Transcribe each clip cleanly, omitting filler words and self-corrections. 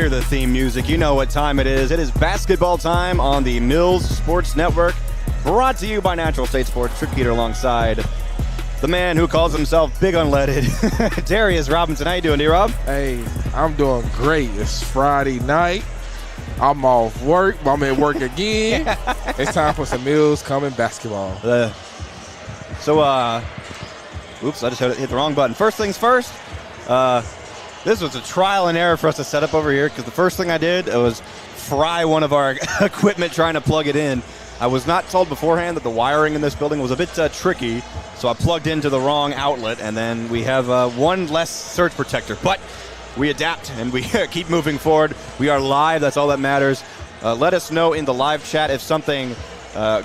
hear the theme music, you know what time it is. It is basketball time on the Mills Sports Network, brought to you by Natural State Sports. Trick Peter alongside the man who calls himself Big Unleaded, Darius Robinson. How you doing, D-Rob? Hey, I'm doing great. It's Friday night. I'm off work. I'm at work again. It's time for some Mills Coming basketball. Oops, I just hit the wrong button. First things first, this was a trial and error for us to set up over here because the first thing I did was fry one of our equipment trying to plug it in. I was not told beforehand that the wiring in this building was a bit tricky, so I plugged into the wrong outlet, and then we have one less surge protector. But we adapt, and we keep moving forward. We are live. That's all that matters. Let us know in the live chat if something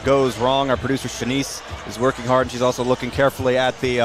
goes wrong. Our producer, Shanice, is working hard, and she's also looking carefully at the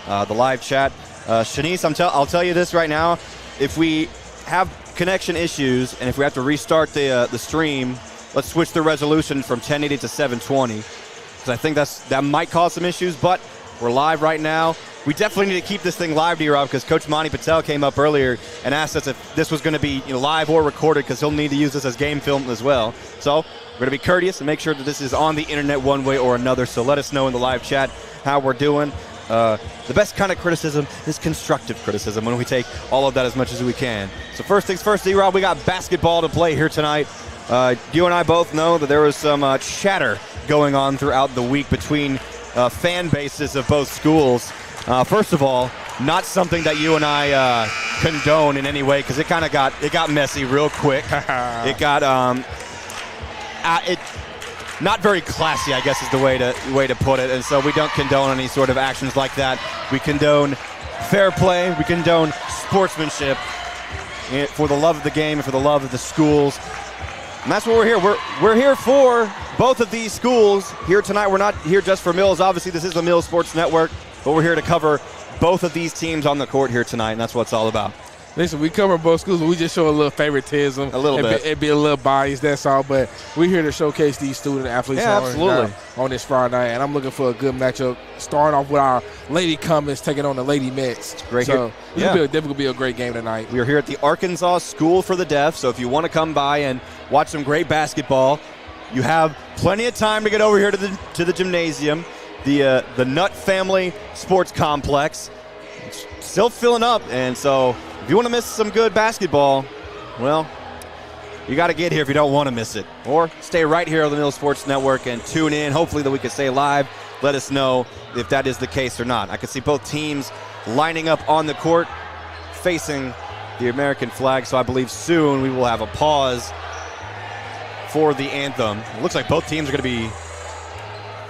live chat. Shanice, I'll tell you this right now. If we have connection issues and if we have to restart the stream, let's switch the resolution from 1080 to 720 because I think that might cause some issues, but we're live right now. We definitely need to keep this thing live, D-Rob, because Coach Monty Patel came up earlier and asked us if this was going to be live or recorded because he'll need to use this as game film as well. So we're going to be courteous and make sure that this is on the internet one way or another. So let us know in the live chat how we're doing. The best kind of criticism is constructive criticism when we take all of that as much as we can. So first things first, D-Rob, we got basketball to play here tonight. You and I both know that there was some chatter going on throughout the week between fan bases of both schools. First of all, not something that you and I condone in any way because it got messy real quick. It got not very classy, I guess is the way to put it. And so we don't condone any sort of actions like that. We condone fair play. We condone sportsmanship for the love of the game and for the love of the schools. And that's what we're here. We're here for both of these schools here tonight. We're not here just for Mills. Obviously, this is the Mills Sports Network, but we're here to cover both of these teams on the court here tonight, and that's what it's all about. Listen, we cover both schools, but we just show a little favoritism. A little bit. It'd be a little biased, that's all. But we're here to showcase these student athletes on this Friday night. And I'm looking for a good matchup, starting off with our Lady Cummins taking on the Lady Mets. Great. So this will definitely be a great game tonight. We are here at the Arkansas School for the Deaf. So if you want to come by and watch some great basketball, you have plenty of time to get over here to the gymnasium, the Nutt Family Sports Complex. It's still filling up, and so if you want to miss some good basketball, well, you got to get here if you don't want to miss it. Or stay right here on the Mills Sports Network and tune in. Hopefully that we can stay live. Let us know if that is the case or not. I can see both teams lining up on the court facing the American flag, so I believe soon we will have a pause for the anthem. It looks like both teams are going to be,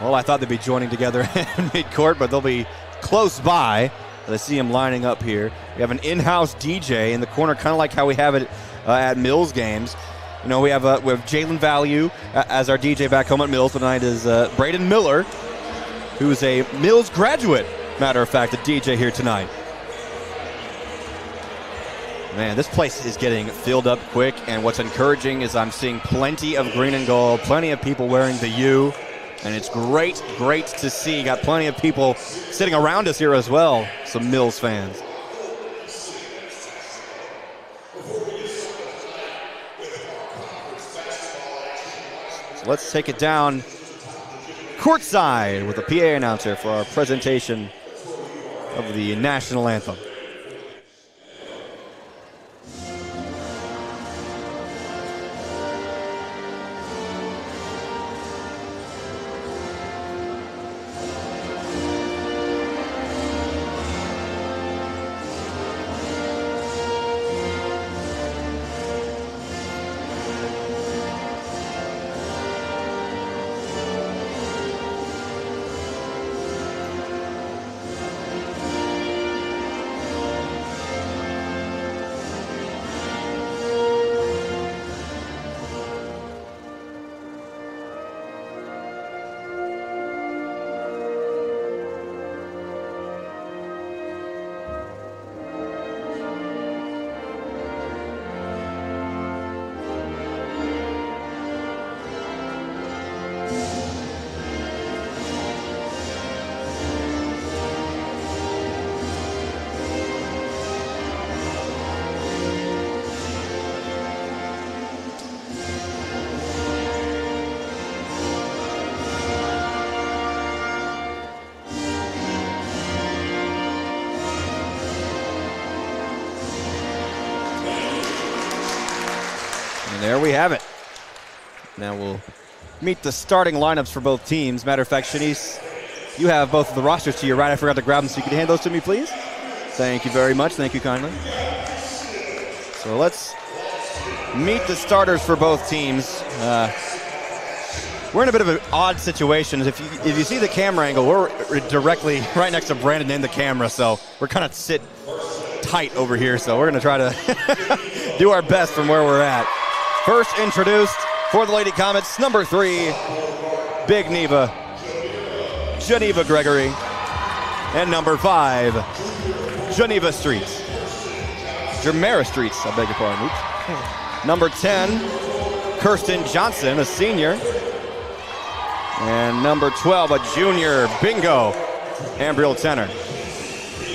well, I thought they'd be joining together in midcourt, but they'll be close by. I see him lining up here. We have an in-house DJ in the corner, kind of like how we have it at Mills games. We have Jalen Value as our DJ back home at Mills. Tonight is Braden Miller, who's a Mills graduate, matter of fact, a DJ here tonight. Man, this place is getting filled up quick, and what's encouraging is I'm seeing plenty of green and gold, plenty of people wearing the U. And it's great to see. Got plenty of people sitting around us here as well, some Mills fans. So let's take it down courtside with a PA announcer for our presentation of the national anthem. There we have it. Now we'll meet the starting lineups for both teams. Matter of fact, Shanice, you have both of the rosters to your right. I forgot to grab them, so you can hand those to me, please. Thank you very much. Thank you kindly. So let's meet the starters for both teams. We're in a bit of an odd situation. If you see the camera angle, we're directly right next to Brandon in the camera, so we're kind of sit tight over here. So we're going to try to do our best from where we're at. First introduced for the Lady Comets, number 3, Big Neva, Geneva Gregory, and number 5, Geneva Streets. Jermera Streets, I beg your pardon. Oops. Number 10, Kirsten Johnson, a senior. And number 12, a junior, Bingo, Ambriel Tenor.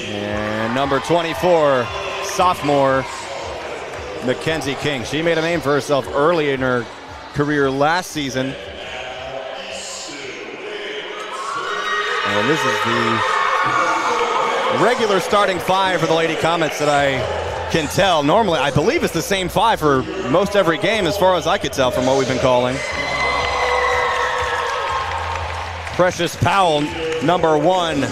And number 24, sophomore, Mackenzie King. She made a name for herself early in her career last season. And this is the regular starting 5 for the Lady Comets that I can tell. Normally, I believe it's the same 5 for most every game as far as I could tell from what we've been calling. Precious Powell, number 1,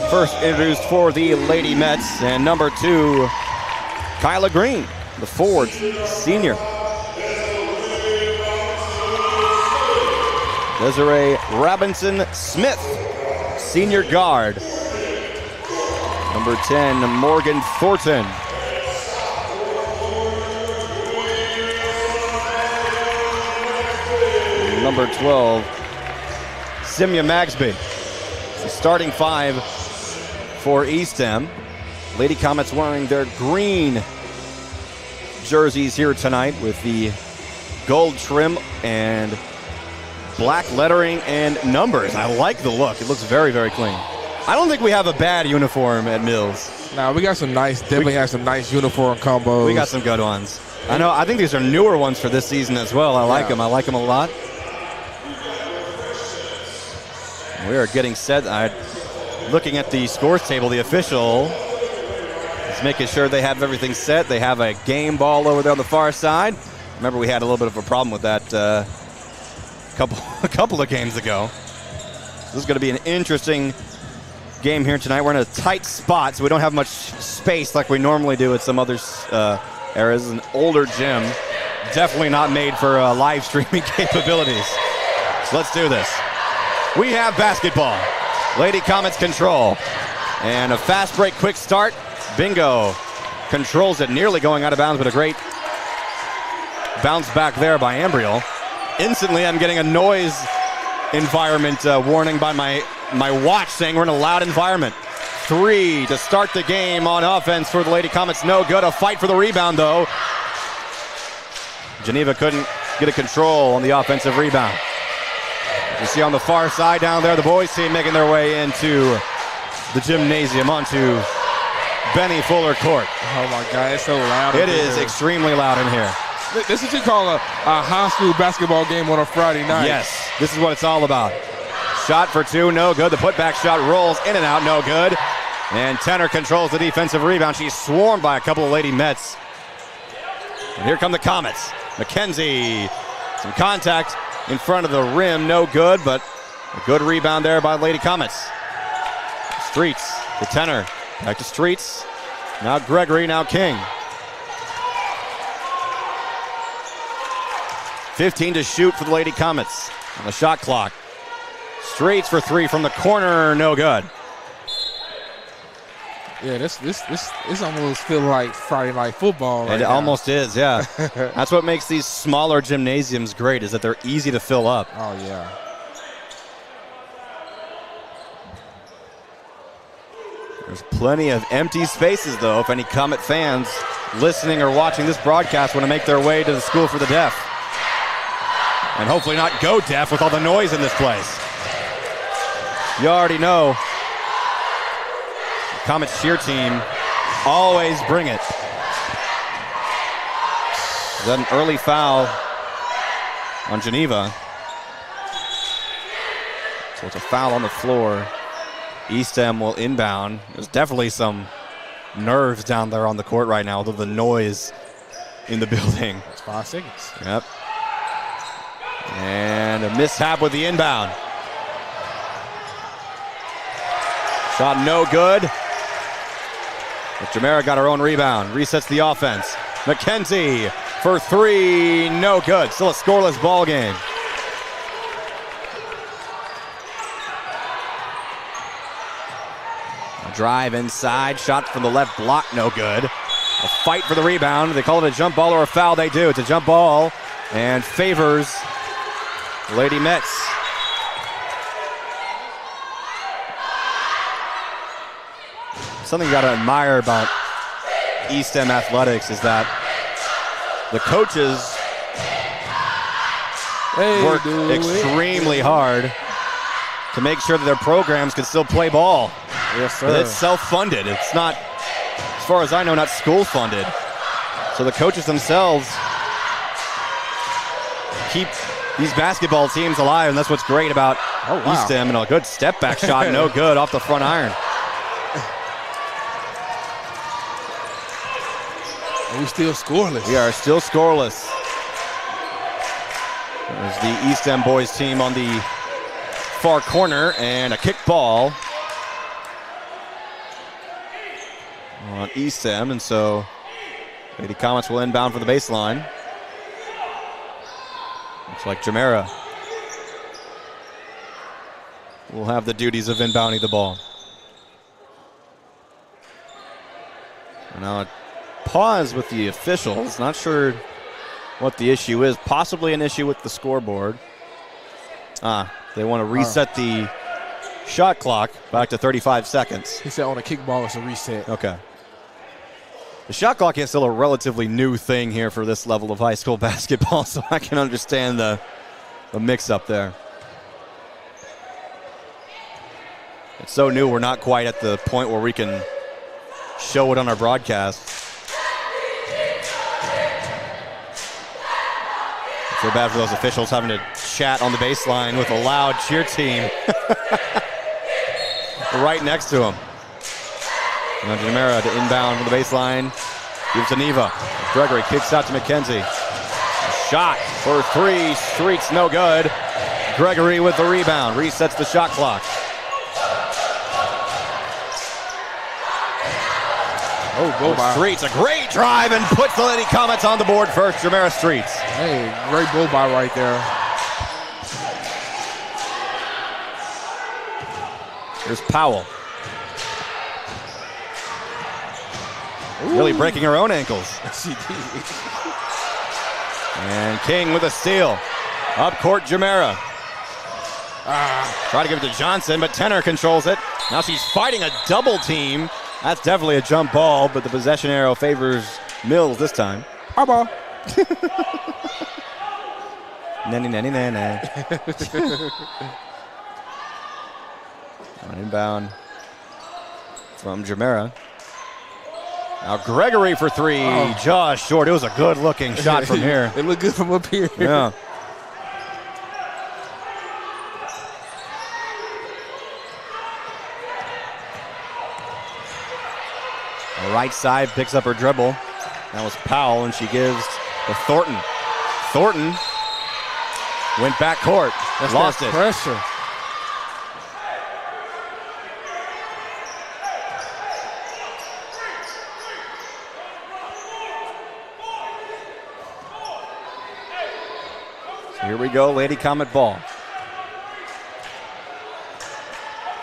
first introduced for the Lady Mets. And number 2, Kyla Green, the forward senior. Desiree Robinson Smith, senior guard. Number 10, Morgan Thornton. Number 12, Simya Magsby. The starting 5 for eSTEM. Lady Comets wearing their green jerseys here tonight with the gold trim and black lettering and numbers. I like the look. It looks very, very clean. I don't think we have a bad uniform at Mills. No, we got some nice, definitely have some nice uniform combos. We got some good ones. I think these are newer ones for this season as well. I like them. I like them a lot. We are getting set. Looking at the scores table, the official is making sure they have everything set. They have a game ball over there on the far side. Remember, we had a little bit of a problem with that a couple of games ago. This is going to be an interesting game here tonight. We're in a tight spot, so we don't have much space like we normally do at some other areas. An older gym, definitely not made for live streaming capabilities. So let's do this. We have basketball. Lady Comets control. And a fast break, quick start. Bingo controls it, nearly going out of bounds, but a great bounce back there by Ambriel. Instantly, I'm getting a noise environment warning by my watch saying we're in a loud environment. 3 to start the game on offense for the Lady Comets. No good. A fight for the rebound, though. Geneva couldn't get a control on the offensive rebound. You see on the far side down there, the boys team making their way into the gymnasium onto Benny Fuller Court. Oh my God, it's so loud. It is extremely loud in here. This is what you call a high school basketball game on a Friday night. Yes, this is what it's all about. Shot for 2, no good. The putback shot rolls in and out, no good. And Tenor controls the defensive rebound. She's swarmed by a couple of Lady Mets. And here come the Comets. Mackenzie, some contact in front of the rim, no good, but a good rebound there by Lady Comets. Streets to Tenor, back to Streets. Now Gregory, now King. 15 to shoot for the Lady Comets on the shot clock. Streets for 3 from the corner, no good. Yeah, this almost feel like Friday night football. Right it now. Almost is, yeah. That's what makes these smaller gymnasiums great, is that they're easy to fill up. Oh, yeah. There's plenty of empty spaces, though, if any Comet fans listening or watching this broadcast want to make their way to the School for the Deaf. And hopefully not go deaf with all the noise in this place. You already know. Comets cheer team always bring it. Is that an early foul on Geneva? So it's a foul on the floor. eSTEM will inbound. There's definitely some nerves down there on the court right now, although the noise in the building. That's 5 seconds. Yep. And a mishap with the inbound. Shot no good. But Jumeirah got her own rebound. Resets the offense. McKenzie for 3. No good. Still a scoreless ball game. A drive inside. Shot from the left block. No good. A fight for the rebound. They call it a jump ball or a foul. They do. It's a jump ball and favors Lady Mets. Something you got to admire about eSTEM athletics is that the coaches work extremely hard to make sure that their programs can still play ball. Yes, sir. But it's self-funded. It's not, as far as I know, not school-funded. So the coaches themselves keep these basketball teams alive, and that's what's great about eSTEM. And a good step-back shot, no good, off the front iron. And we still scoreless. We are still scoreless. There's the eSTEM boys team on the far corner, and a kick ball on eSTEM, and so Lady Comets will inbound for the baseline. Looks like Jumeirah will have the duties of inbounding the ball. And now a pause with the officials. Not sure what the issue is. Possibly an issue with the scoreboard. They want to reset the shot clock back to 35 seconds. He said on a kickball it's a reset. Okay. The shot clock is still a relatively new thing here for this level of high school basketball, so I can understand the mix-up there. It's so new, we're not quite at the point where we can show it on our broadcast. So bad for those officials having to chat on the baseline with a loud cheer team right next to them. Now Jumeirah to inbound from the baseline. Gives to Neva. Gregory kicks out to McKenzie. Shot for 3. Streets no good. Gregory with the rebound. Resets the shot clock. Streets, a great drive and puts the Lady Comets on the board first. Jumeirah Streets. Hey, great bull by right there. Here's Powell. Really breaking her own ankles. She did. And King with a steal. Up court, Jumeirah. Try to give it to Johnson, but Tenor controls it. Now she's fighting a double team. That's definitely a jump ball, but the possession arrow favors Mills this time. Ball. Nanny. On inbound from Jumeirah. Now Gregory for 3, just short. It was a good-looking shot from here. It looked good from up here. Yeah. The right side picks up her dribble. That was Powell, and she gives to Thornton. Thornton went back court. Lost it. Pressure. Here we go, Lady Comet ball.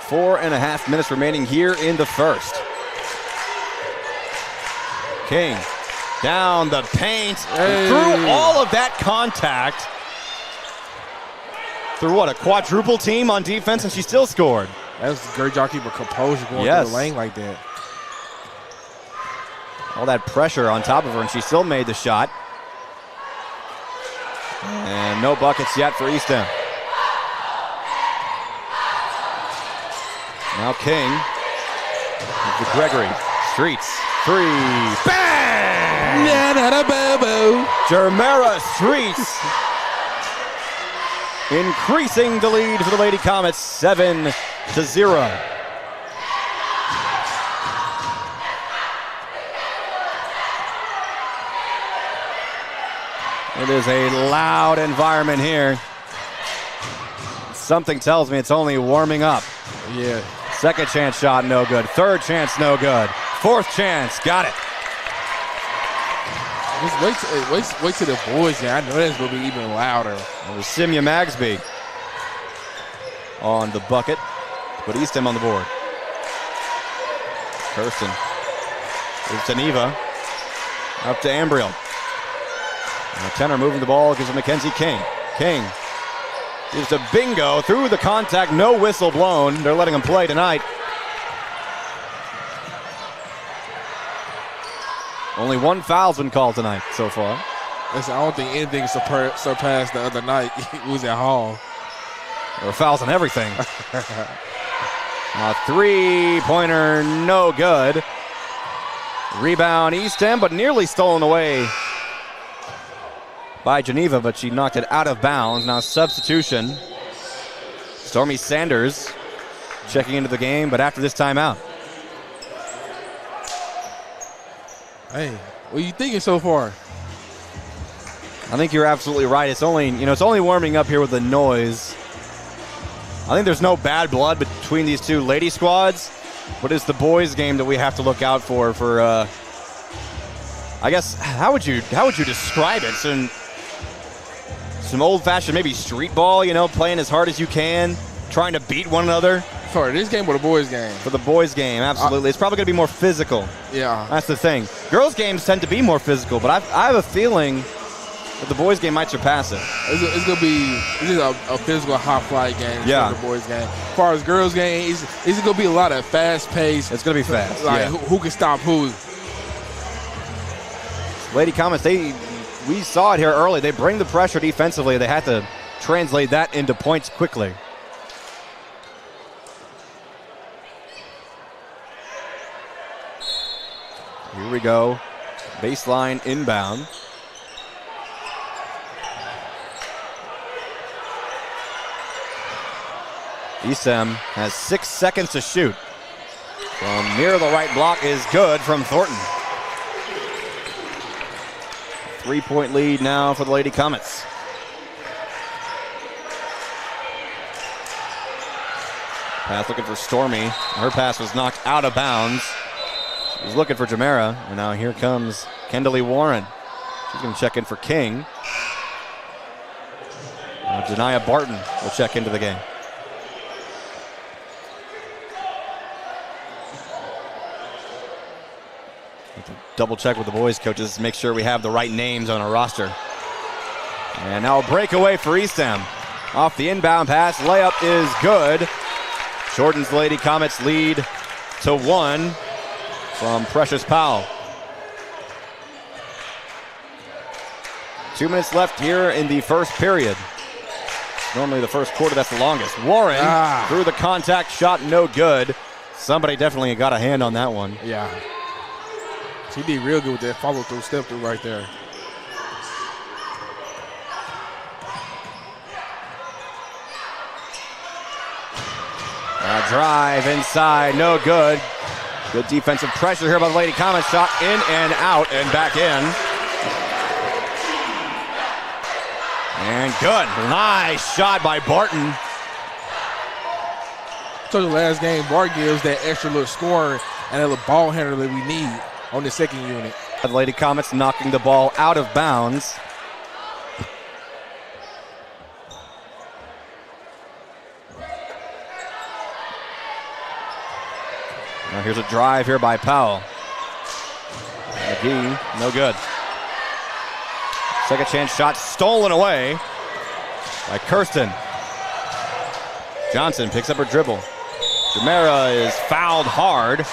4.5 minutes remaining here in the first. King down the paint, through all of that contact. Through what, a quadruple team on defense, and she still scored. That was a great job keeping composure going through the lane like that. All that pressure on top of her, and she still made the shot. And no buckets yet for eSTEM. Now King to Gregory. Streets. 3. Bang! Jumeirah Streets increasing the lead for the Lady Comets, 7-0. It is a loud environment here. Something tells me it's only warming up. Yeah. Second chance shot, no good. Third chance, no good. Fourth chance, got it. Just wait till the boys game. I know that's going to be even louder. It was Simya Magsby on the bucket, but eSTEM on the board. Kirsten. It's to Neva. Up to Ambriel. Tenor moving the ball, gives it Mackenzie King. King gives a bingo through the contact, no whistle blown. They're letting him play tonight. Only one foul's been called tonight so far. Listen, I don't think anything surpassed the other night. It was at Hall. There were fouls on everything. A three-pointer, no good. Rebound eSTEM, but nearly stolen away by Geneva, but she knocked it out of bounds. Now substitution. Stormy Sanders checking into the game, but after this timeout. Hey, what are you thinking so far? I think you're absolutely right. It's only warming up here with the noise. I think there's no bad blood between these two lady squads, but it's the boys' game that we have to look out for. I guess how would you describe it? Some old-fashioned maybe street ball, playing as hard as you can, trying to beat one another. For this game or the boys' game? For the boys' game, absolutely. It's probably going to be more physical. Yeah. That's the thing. Girls' games tend to be more physical, but I have a feeling that the boys' game might surpass it. It's going to be a physical high-flight game. Yeah. For the boys' game. As far as girls' game, it's going to be a lot of fast-paced. It's going to be fast. Like, yeah. who can stop who? Lady Comets, we saw it here early. They bring the pressure defensively. They had to translate that into points quickly. Here we go. Baseline inbound. eSTEM has 6 seconds to shoot. From near the right block is good from Thornton. 3-point lead now for the Lady Comets. Pass looking for Stormy. Her pass was knocked out of bounds. She was looking for Jamera, and now here comes Kendall Warren. She's going to check in for King. Now Janiyah Barton will check into the game. Double check with the boys coaches to make sure we have the right names on our roster. And now a breakaway for eSTEM. Off the inbound pass, layup is good. Shortens the Lady Comets lead to 1 from Precious Powell. 2 minutes left here in the first period. Normally the first quarter, that's the longest. Warren through the contact shot, no good. Somebody definitely got a hand on that one. Yeah. She did real good with that follow-through, step-through right there. A drive inside, no good. Good defensive pressure here by the Lady Comets. Shot in and out and back in. And good. Nice shot by Barton. So the last game, Bart gives that extra little scorer and a little ball handler that we need on the second unit. The Lady Comets knocking the ball out of bounds. Now here's a drive here by Powell. McGee, no good. Second chance shot stolen away by Kirsten. Johnson picks up her dribble. Jamera is fouled hard.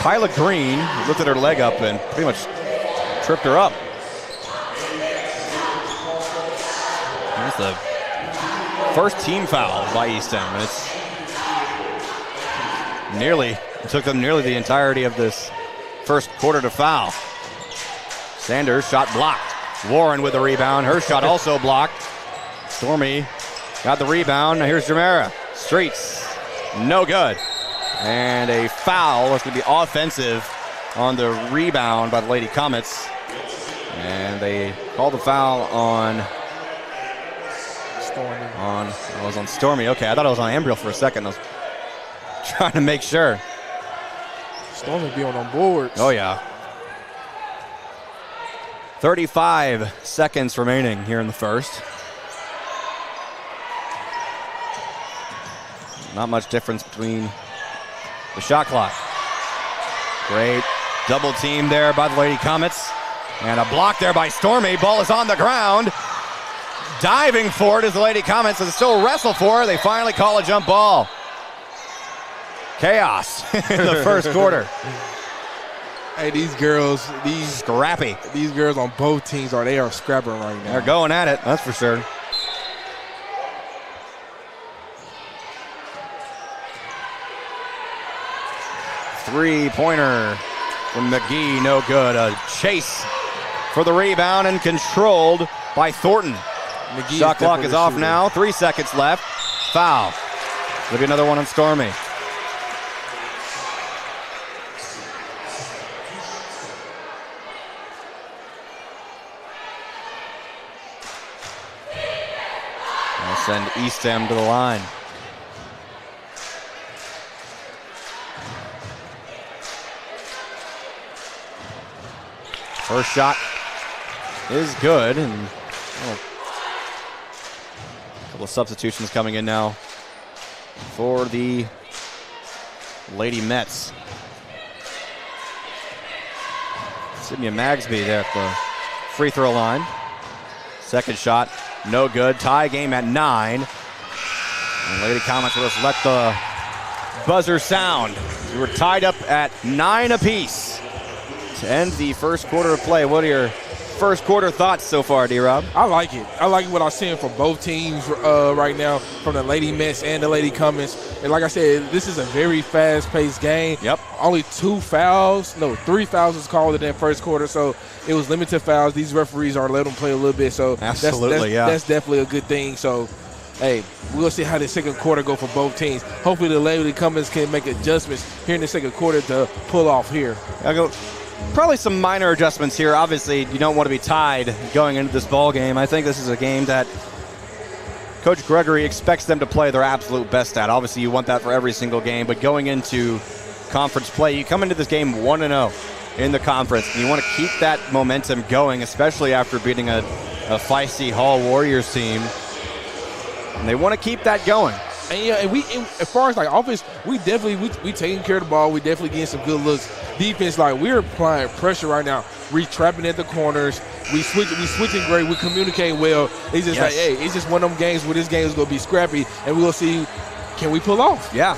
Kyla Green lifted her leg up and pretty much tripped her up. That's the first team foul by eSTEM. And it took them nearly the entirety of this first quarter to foul. Sanders shot blocked. Warren with the rebound. Her shot also blocked. Stormy got the rebound. Now here's Jamera. Streets, no good. And a foul. It's going to be offensive on the rebound by the Lady Comets. And they called the foul on Stormy. It was on Stormy. Okay, I thought it was on Ambriel for a second. I was trying to make sure. Stormy be on boards. Oh, yeah. 35 seconds remaining here in the first. Not much difference between the shot clock. Great double team there by the Lady Comets. And a block there by Stormy. Ball is on the ground. Diving for it is the Lady Comets, and still wrestle for it. They finally call a jump ball. Chaos in the first quarter. Hey, these girls, scrappy. These girls on both teams they are scrapping right now. They're going at it, that's for sure. Three-pointer from McGee, no good. A chase for the rebound and controlled by Thornton. McGee Shot clock is off now. 3 seconds left. Foul. There'll be another one on Stormy. I'll send eSTEM to the line. First shot is good, and a couple of substitutions coming in now for the Lady Mets. Sydney Magsby there at the free throw line. Second shot, no good. Tie game at 9. And Lady Comets will just let the buzzer sound. We were tied up at 9 apiece to end the first quarter of play. What are your first quarter thoughts so far, D-Rob? I like it. I like what I'm seeing from both teams right now, from the Lady Mets and the Lady Comets. And like I said, this is a very fast-paced game. Yep. Only 3 fouls was called in that first quarter, so it was limited fouls. These referees are letting them play a little bit, so absolutely, that's definitely a good thing. So, hey, we'll see how the second quarter go for both teams. Hopefully the Lady Comets can make adjustments here in the second quarter to pull off here. I'll go. Probably some minor adjustments here. Obviously, you don't want to be tied going into this ball game. I think this is a game that Coach Gregory expects them to play their absolute best at. Obviously, you want that for every single game, but going into conference play, you come into this game 1-0 in the conference, and you want to keep that momentum going, especially after beating a feisty Hall Warriors team. And they want to keep that going. And yeah, and as far as like offense, we taking care of the ball. We definitely getting some good looks. Defense, like we're applying pressure right now. We trapping at the corners. We switching great. We communicate well. It's just like, hey, it's just one of them games where this game is gonna be scrappy, and we'll see, can we pull off? Yeah.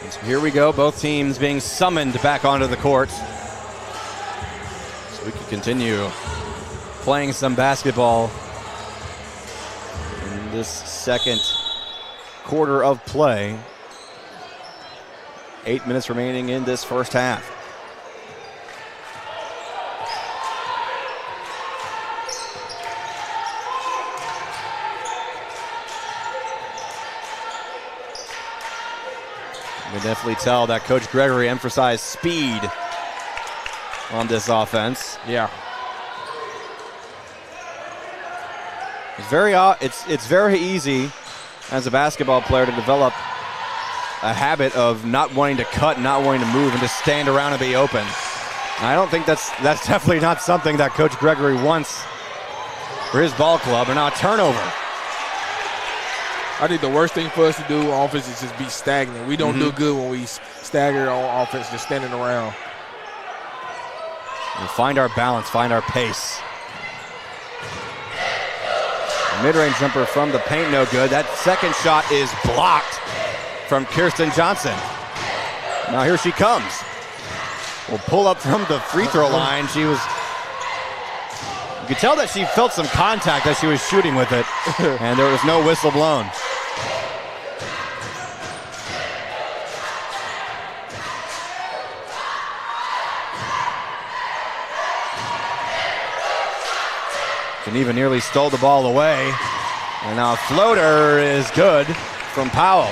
And so here we go. Both teams being summoned back onto the court, so we can continue playing some basketball in this second quarter of play. 8 minutes remaining in this first half. You can definitely tell that Coach Gregory emphasized speed on this offense. Yeah. It's very easy as a basketball player to develop a habit of not wanting to cut, not wanting to move, and just stand around and be open. And I don't think that's definitely not something that Coach Gregory wants for his ball club. And now a turnover. I think the worst thing for us to do on offense is just be stagnant. We don't do good when we stagger on offense, just standing around. We find our balance, find our pace. Mid-range jumper from the paint, no good. That second shot is blocked from Kirsten Johnson. Now here she comes. Will pull up from the free throw line. You could tell that she felt some contact as she was shooting with it, and there was no whistle blown. Geneva nearly stole the ball away. And now a floater is good from Powell.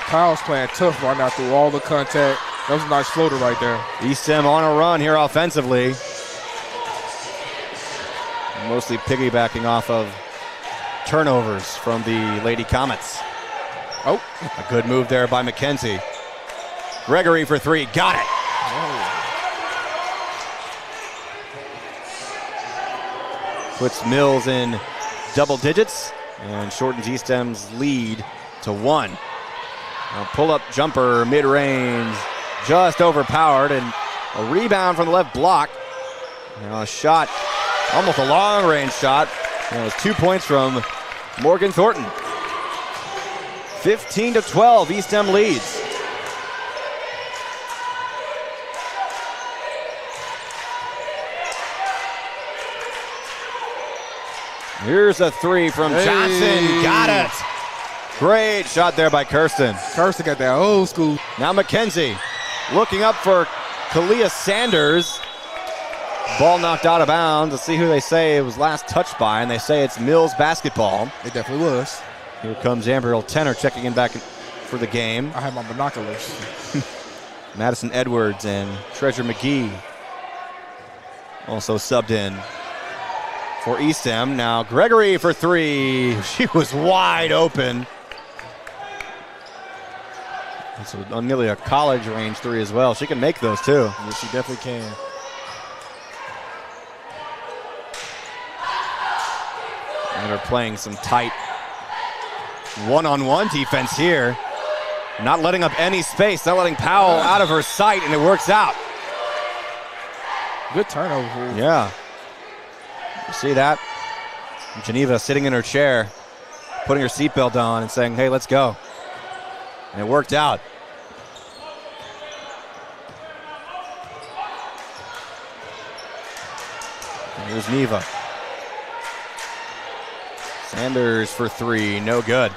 Powell's playing tough right now through all the contact. That was a nice floater right there. eSTEM on a run here offensively. Mostly piggybacking off of turnovers from the Lady Comets. Oh. A good move there by McKenzie. Gregory for three. Got it. Puts Mills in double digits and shortens eSTEM's lead to 1. A pull-up jumper, mid-range, just overpowered, and a rebound from the left block. A shot, almost a long-range shot. It was 2 points from Morgan Thornton. 15-12, eSTEM leads. Here's a three from Johnson. Got it. Great shot there by Kirsten. Kirsten got that old school. Now McKenzie looking up for Kalia Sanders. Ball knocked out of bounds. Let's see who they say it was last touched by, and they say it's Mills basketball. It definitely was. Here comes Amberhill Tenor checking in back for the game. I have my binoculars. Madison Edwards and Treasure McGee also subbed in for eSTEM. Now Gregory for three. She was wide open. It's nearly a college range three as well. She can make those too. Yes, she definitely can. And they're playing some tight one-on-one defense here. Not letting up any space, not letting Powell out of her sight, and it works out. Good turnover. Yeah. You see that? Geneva sitting in her chair, putting her seatbelt on and saying, hey, let's go. And it worked out. And here's Neva. Sanders for three, no good.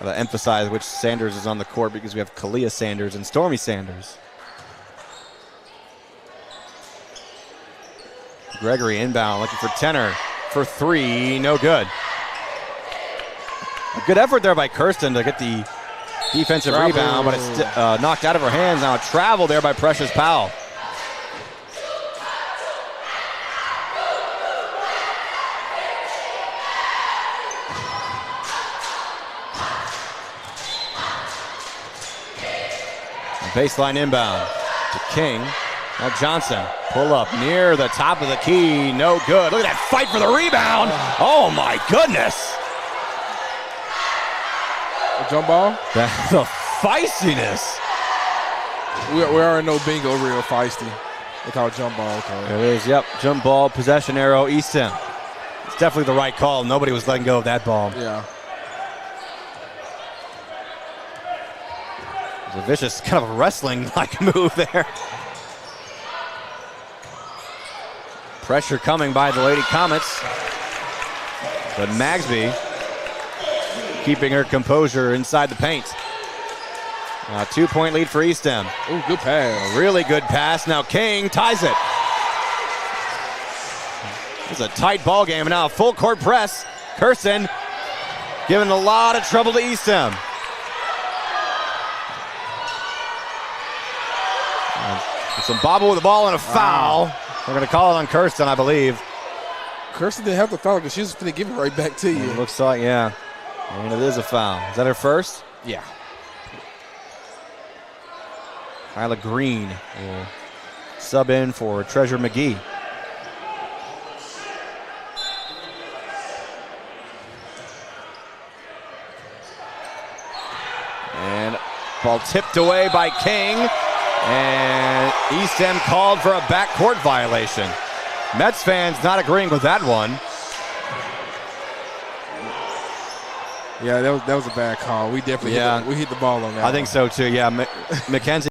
I gotta emphasize which Sanders is on the court because we have Kalia Sanders and Stormy Sanders. Gregory inbound, looking for Tenor for three, no good. A good effort there by Kirsten to get the defensive rebound, but it's knocked out of her hands. Now a travel there by Precious Powell. Baseline inbound to King. Now Johnson, pull up near the top of the key, no good. Look at that fight for the rebound. Oh my goodness. A jump ball? The feistiness. We already know bingo real feisty. They call it jump ball. Okay. It is, yep. Jump ball, possession arrow, eSTEM. It's definitely the right call. Nobody was letting go of that ball. Yeah. A vicious kind of wrestling-like move there. Pressure coming by the Lady Comets. But Magsby keeping her composure inside the paint. 2-point lead for eSTEM. Oh, good pass. A really good pass. Now King ties it. It's a tight ball game. And now a full court press. Kirsten giving a lot of trouble to eSTEM. Some bobble with the ball and a foul. Wow. They're going to call it on Kirsten, I believe. Kirsten didn't have to foul because she was going to give it right back to you. It looks like, yeah. And it is a foul. Is that her first? Yeah. Kyla Green will sub in for Treasure McGee. And ball tipped away by King. And eSTEM called for a backcourt violation. Mets fans not agreeing with that one. Yeah, that was a bad call. We definitely we hit the ball on that. I think so too. Yeah, McKenzie.